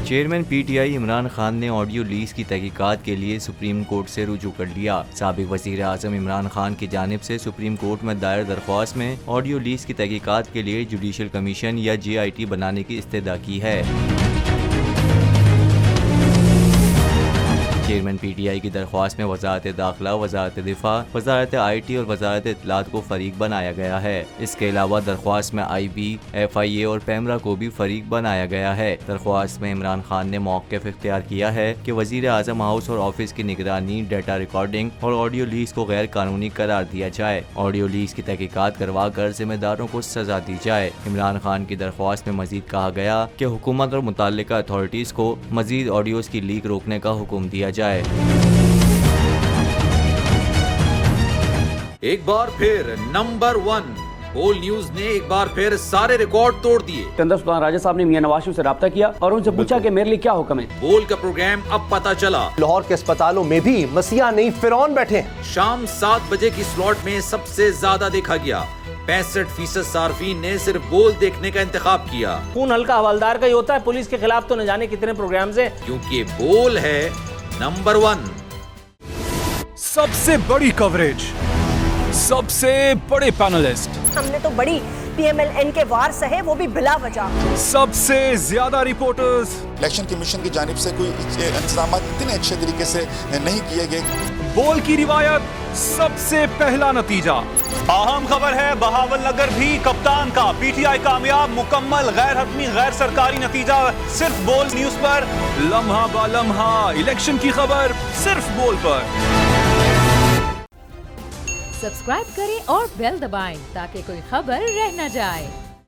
Chairman PTI Imran Khan ने audio leak की तहकीकात के लिए सुप्रीम कोर्ट से रुजू कर लिया। साबिक वज़ीर आज़म इमरान खान की जानिब से सुप्रीम कोर्ट में दायर दरख्वास्त में ऑडियो लीक की तहकीकात के लिए जुडिशल कमीशन या JIT बनाने की इस्तदा की है। चेयरमैन पीटीआई की दरख्वास्त में वजारत दाखिला, वजारत दिफा, वजारत IT और वजारत इत्तलात को फरीक बनाया गया है। इसके अलावा दरख्वास्त में IB, FIA और पैमरा को भी फरीक बनाया गया है। दरख्वास्त में इमरान खान ने मौक़िफ़ इख्तियार किया है कि वज़ीर आज़म हाउस और ऑफिस की निगरानी, डाटा रिकॉर्डिंग और ऑडियो लीक्स को गैर कानूनी करार दिया जाए। ऑडियो लीक्स की तहकीकात करवा कर जिम्मेदारों को सजा दी जाए। इमरान खान की दरख्वास्त में मजीद कहा गया कि हुकूमत और मुतल्लिका अथॉरिटीज़ को मजीद ऑडियोज़ की लीक रोकने का हुक्म दिया जाए। एक बार फिर नंबर 1 बोल न्यूज ने एक बार फिर सारे रिकॉर्ड तोड़ दिए। सुल्तान राजा साहब ने मियां नवाज शरीफ से राब्ता किया और उनसे पूछा कि मेरे लिए क्या हुक्म है। बोल का प्रोग्राम अब पता चला। लाहौर के अस्पतालों में भी मसीहा नहीं फिरौन बैठे। शाम 7 बजे की स्लॉट में सबसे ज्यादा देखा गया। 65% सार्फिन ने सिर्फ बोल देखने का इंतखाब किया। खून हल्का हवलदार का ही होता है, पुलिस के खिलाफ तो न जाने कितने प्रोग्राम्स हैं। क्योंकि बोल है नंबर 1। सबसे बड़ी कवरेज, सबसे बड़े पैनलिस्ट, हमने तो बड़ी PMLN के वार सहे, वो भी बिला वजह। सबसे ज्यादा रिपोर्टर्स। इलेक्शन कमीशन की जानिब से कोई इंतजाम इतने अच्छे तरीके से नहीं किए गए। बोल की रिवायत, सबसे पहला नतीजा। अहम खबर है बहावल नगर भी कप्तान का PTI कामयाब, मुकम्मल गैर हतमी गैर सरकारी नतीजा सिर्फ बोल न्यूज पर। लम्हा बा लम्हा इलेक्शन की खबर सिर्फ बोल पर। सब्सक्राइब करें और बेल दबाएं ताकि कोई खबर रह न जाए।